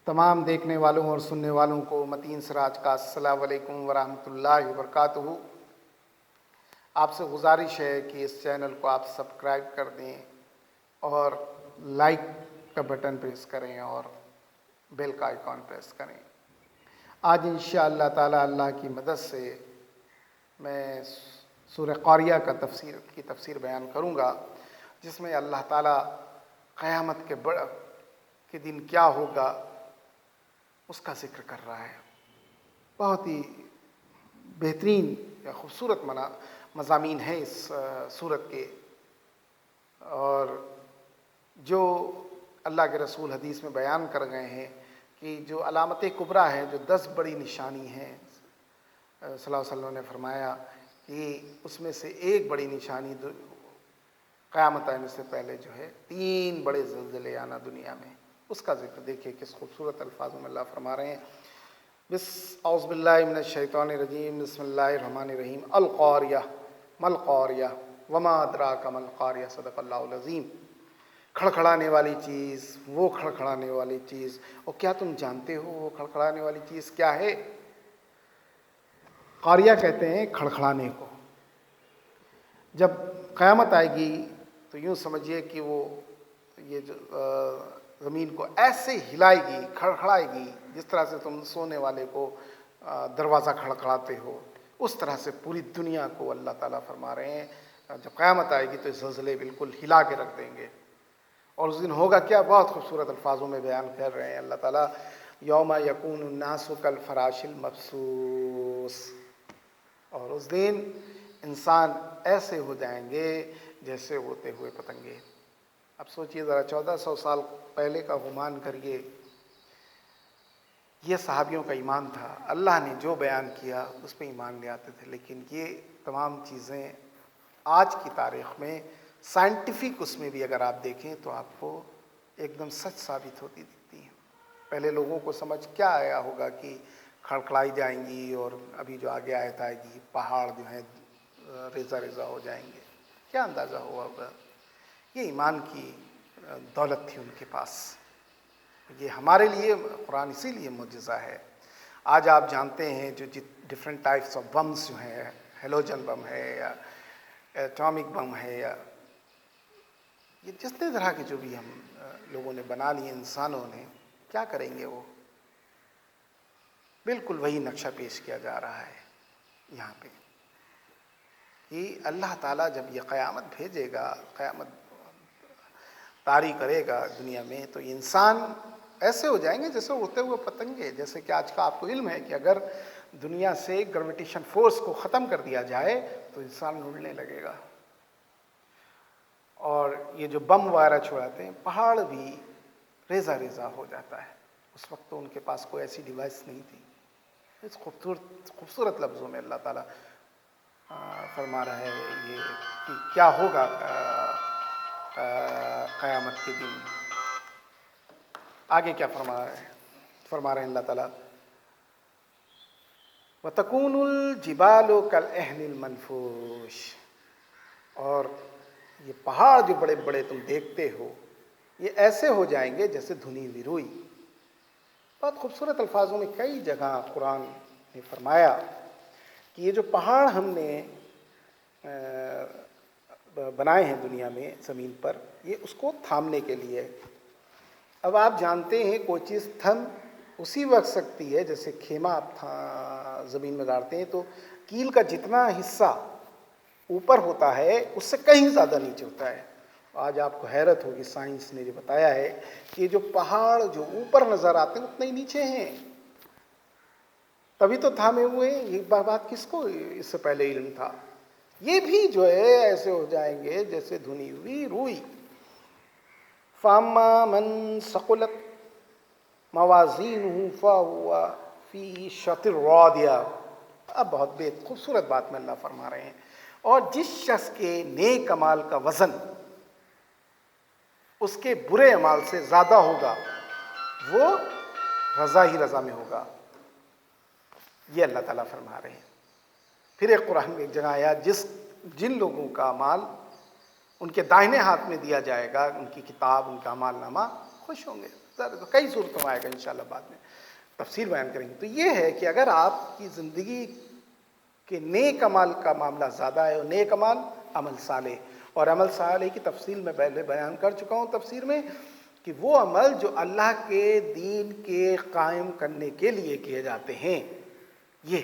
تمام دیکھنے والوں اور سننے والوں کو متین سراج کا السلام علیکم ورحمۃ اللہ وبرکاتہ۔ آپ سے گزارش ہے کہ اس چینل کو آپ سبسکرائب کر دیں اور لائک کا بٹن پریس کریں اور بیل کا آئیکن پریس کریں۔ آج انشاءاللہ تعالی اللہ کی مدد سے میں سورہ قاریہ کی تفسیر بیان کروں گا، جس میں اللہ تعالی قیامت کے دن کیا ہوگا اس کا ذکر کر رہا ہے۔ بہت ہی بہترین یا خوبصورت مضامین ہیں اس سورت کے، اور جو اللہ کے رسول حدیث میں بیان کر گئے ہیں کہ جو علامت کبریٰ ہیں، جو 10 بڑی نشانی ہیں، صلی اللہ علیہ وسلم نے فرمایا کہ اس میں سے ایک بڑی نشانی قیامت آنے سے پہلے جو ہے 3 بڑے زلزلے آنا دنیا میں، اس کا ذکر دیکھیے کس خوبصورت الفاظوں میں اللہ فرما رہے ہیں۔ اعوذ باللہ من الشیطان الرجیم، بسم اللہ الرحمن الرحیم۔ القاریہ ما القاریہ وما ادراک ما القاریہ، صدق اللہ العظیم۔ کھڑکھڑانے والی چیز، وہ کھڑکھڑانے والی چیز، اور کیا تم جانتے ہو وہ کھڑکھڑانے والی چیز کیا ہے؟ قاریہ کہتے ہیں کھڑکھڑانے کو۔ جب قیامت آئے گی تو یوں سمجھیے کہ وہ یہ جو زمین کو ایسے ہلائے گی، کھڑکھڑائے گی، جس طرح سے تم سونے والے کو دروازہ کھڑکھڑاتے ہو، اس طرح سے پوری دنیا کو اللہ تعالیٰ فرما رہے ہیں جب قیامت آئے گی تو اس زلزلے بالکل ہلا کے رکھ دیں گے۔ اور اس دن ہوگا کیا، بہت خوبصورت الفاظوں میں بیان کر رہے ہیں اللہ تعالیٰ، یوم یکون الناس کالفراش المبثوث، اور اس دن انسان ایسے ہو جائیں گے جیسے اڑتے ہوئے پتنگے۔ اب سوچئے ذرا، 1400 سال پہلے کا گمان کریے، یہ صحابیوں کا ایمان تھا، اللہ نے جو بیان کیا اس پہ ایمان لے آتے تھے، لیکن یہ تمام چیزیں آج کی تاریخ میں سائنٹیفک اس میں بھی اگر آپ دیکھیں تو آپ کو ایک دم سچ ثابت ہوتی دکھتی ہیں۔ پہلے لوگوں کو سمجھ کیا آیا ہوگا کہ کھڑکھڑائی جائیں گی، اور ابھی جو آگے آیت آئے گی پہاڑ جو ہیں ریزہ ریزہ ہو جائیں گے، کیا اندازہ ہوا ہوگا؟ یہ ایمان کی دولت تھی ان کے پاس۔ یہ ہمارے لیے قرآن اسی لیے معجزہ ہے۔ آج آپ جانتے ہیں جو ڈفرینٹ ٹائپس آف بمز جو ہیں، ہیلوجن بم ہے یا ایٹامک بم ہے، یا یہ جتنے طرح کے جو بھی ہم لوگوں نے بنا لیے، انسانوں نے، کیا کریں گے وہ؟ بالکل وہی نقشہ پیش کیا جا رہا ہے یہاں پہ کہ اللہ تعالیٰ جب یہ قیامت بھیجے گا، قیامت طاری کرے گا دنیا میں، تو انسان ایسے ہو جائیں گے جیسے اڑتے ہوئے پتنگے۔ جیسے کہ آج کا آپ کو علم ہے کہ اگر دنیا سے گریویٹیشن فورس کو ختم کر دیا جائے تو انسان اڑنے لگے گا، اور یہ جو بم وغیرہ چھوڑاتے ہیں، پہاڑ بھی ریزہ ریزہ ہو جاتا ہے۔ اس وقت تو ان کے پاس کوئی ایسی ڈیوائس نہیں تھی۔ اس خوبصورت لفظوں میں اللہ تعالیٰ فرما رہا ہے یہ کہ کیا ہوگا قیامت کے دن۔ آگے کیا فرما رہے ہیں اللہ تعالیٰ، وَتَكُونُ الْجِبَالُ كَالْعِهْنِ الْمَنْفُوشِ، اور یہ پہاڑ جو بڑے بڑے تم دیکھتے ہو، یہ ایسے ہو جائیں گے جیسے دھنی ہوئی روئی۔ بہت خوبصورت الفاظوں میں کئی جگہ قرآن نے فرمایا کہ یہ جو پہاڑ ہم نے بنائے ہیں دنیا میں، زمین پر، یہ اس کو تھامنے کے لیے۔ اب آپ جانتے ہیں کوئی چیز تھم اسی وقت سکتی ہے، جیسے خیمہ آپ زمین میں گاڑتے ہیں تو کیل کا جتنا حصہ اوپر ہوتا ہے اس سے کہیں زیادہ نیچے ہوتا ہے۔ آج آپ کو حیرت ہوگی، سائنس نے جو بتایا ہے کہ یہ جو پہاڑ جو اوپر نظر آتے ہیں اتنے ہی نیچے ہیں، تبھی تو تھامے ہوئے ہیں۔ یہ بات کس کو اس سے پہلے علم تھا؟ یہ بھی جو ہے ایسے ہو جائیں گے جیسے دھنی ہوئی روئی۔ فَأَمَّا مَنْ ثَقُلَتْ مَوَازِينُهُ فَهُوَ فِي عِيشَةٍ رَاضِيَةٍ۔ اب بہت خوبصورت بات میں اللہ فرما رہے ہیں، اور جس شخص کے نیک اعمال کا وزن اس کے برے اعمال سے زیادہ ہوگا، وہ رضا ہی رضا میں ہوگا۔ یہ اللہ تعالیٰ فرما رہے ہیں۔ پھر ایک قرآن میں ایک جگہ آیا، جن لوگوں کا اعمال ان کے دائنے ہاتھ میں دیا جائے گا، ان کی کتاب، ان کا اعمال نامہ، خوش ہوں گے۔ کئی صورتوں میں آئے گا انشاءاللہ، بعد میں تفصیل بیان کریں گے۔ تو یہ ہے کہ اگر آپ کی زندگی کے نیک عمل کا معاملہ زیادہ ہے، اور نیک عمل عمل صالح، اور عمل صالح کی تفصیل میں پہلے بیان کر چکا ہوں تفسیر میں، کہ وہ عمل جو اللہ کے دین کے قائم کرنے کے لیے کیے جاتے ہیں، یہ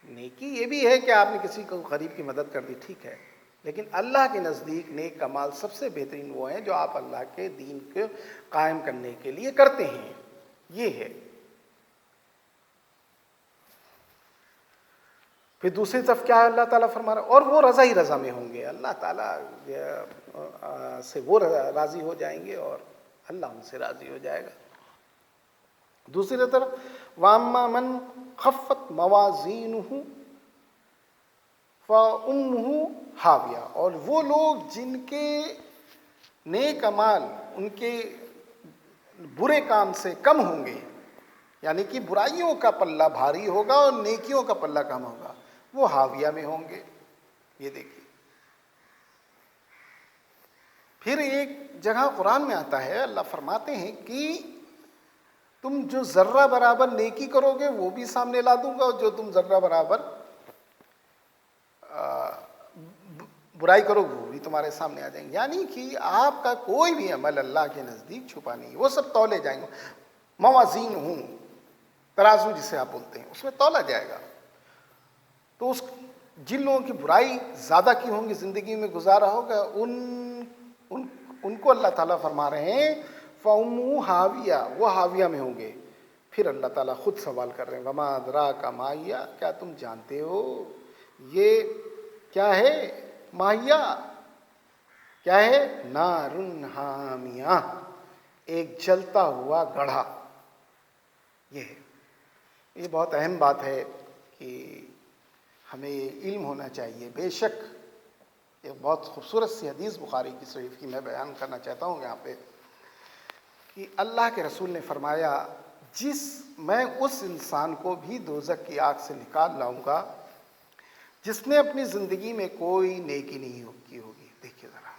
نیکی یہ بھی ہے کہ آپ نے کسی کو غریب کی مدد کر دی، ٹھیک ہے، لیکن اللہ کے نزدیک نیک اعمال سب سے بہترین وہ ہیں جو آپ اللہ کے دین کو قائم کرنے کے لیے کرتے ہیں، یہ ہے۔ پھر دوسری طرف کیا ہے اللہ تعالیٰ فرما رہا ہے، اور وہ رضا ہی رضا میں ہوں گے، اللہ تعالیٰ سے وہ راضی ہو جائیں گے اور اللہ ان سے راضی ہو جائے گا۔ دوسری طرف وَأَمَّا مَنْ خَفَّتْ مَوَازِينُهُ فَأُمُّهُ ہاویہ، اور وہ لوگ جن کے نیک اعمال ان کے برے کام سے کم ہوں گے، یعنی کہ برائیوں کا پلہ بھاری ہوگا اور نیکیوں کا پلہ کم ہوگا، وہ ہاویہ میں ہوں گے۔ یہ دیکھیے، پھر ایک جگہ قرآن میں آتا ہے، اللہ فرماتے ہیں کہ تم جو ذرہ برابر نیکی کرو گے وہ بھی سامنے لا دوں گا، اور جو تم ذرہ برابر برائی کرو گے وہ بھی تمہارے سامنے آ جائیں گے۔ یعنی کہ آپ کا کوئی بھی عمل اللہ کے نزدیک چھپا نہیں، وہ سب تولے جائیں گے۔ موازین ہوں، ترازو جسے آپ بولتے ہیں، اس میں تولا جائے گا۔ تو جن لوگوں کی برائی زیادہ کی ہوں گی، زندگی میں گزارا ہوگا، ان کو اللہ تعالیٰ فرما رہے ہیں فَأُمُّهُ ہاویہ، وہ ہاویہ میں ہوں گے۔ پھر اللہ تعالیٰ خود سوال کر رہے ہیں وَمَا أَدْرَاكَ مَا هِيَ، کیا تم جانتے ہو یہ کیا ہے؟ ماہیہ کیا ہے؟ نارٌ حامیہ، ایک جلتا ہوا گڑھا۔ یہ ہے، یہ بہت اہم بات ہے کہ ہمیں علم ہونا چاہیے۔ بے شک ایک بہت خوبصورت سی حدیث بخاری کی شریف کی میں بیان کرنا چاہتا ہوں یہاں پہ، کہ اللہ کے رسول نے فرمایا میں اس انسان کو بھی دوزخ کی آگ سے نکال لاؤں گا جس نے اپنی زندگی میں کوئی نیکی نہیں کی ہوگی۔ دیکھیے ذرا،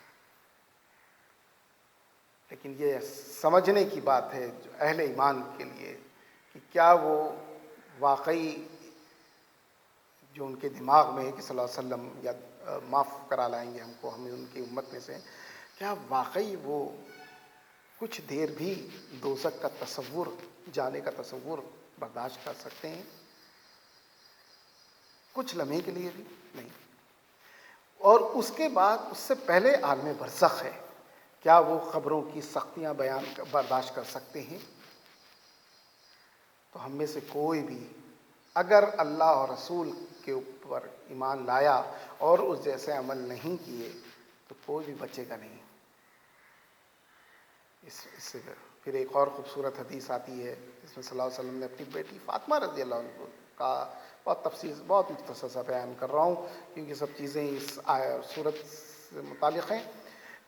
لیکن یہ سمجھنے کی بات ہے جو اہل ایمان کے لیے کہ کیا وہ واقعی جو ان کے دماغ میں ہے کہ صلی اللہ علیہ وسلم یا معاف کرا لائیں گے ہم کو، ہمیں ان کی امت میں سے، کیا واقعی وہ کچھ دیر بھی دوزخ کا تصور، جانے کا تصور برداشت کر سکتے ہیں؟ کچھ لمحے کے لیے بھی نہیں۔ اور اس کے بعد اس سے پہلے عالم برزخ ہے، کیا وہ قبروں کی سختیاں برداشت کر سکتے ہیں؟ تو ہم میں سے کوئی بھی اگر اللہ اور رسول کے اوپر ایمان لایا اور اس جیسے عمل نہیں کیے تو کوئی بھی بچے گا نہیں۔ اس سے پھر ایک اور خوبصورت حدیث آتی ہے جس میں صلی اللہ علیہ وسلم نے اپنی بیٹی فاطمہ رضی اللہ عنہ کا بہت تفصیل، بہت مختصر سا بیان کر رہا ہوں کیونکہ سب چیزیں اس صورت سے متعلق ہیں،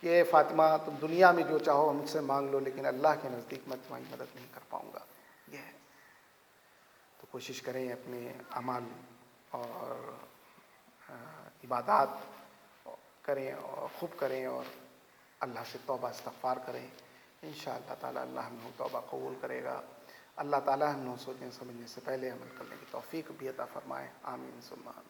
کہ اے فاطمہ تم دنیا میں جو چاہو مجھ سے مانگ لو، لیکن اللہ کے نزدیک میں تمہاری مدد نہیں کر پاؤں گا۔ یہ ہے، تو کوشش کریں اپنے اعمال اور عبادات کریں اور خوب کریں اور اللہ سے توبہ استغفار کریں، انشاءاللہ تعالیٰ اللہ ہم لوگوں توبہ قبول کرے گا۔ اللہ تعالیٰ ہم لوگوں سوچنے سمجھنے سے پہلے عمل کرنے کی توفیق بھی عطا فرمائے، آمین ثم آمین۔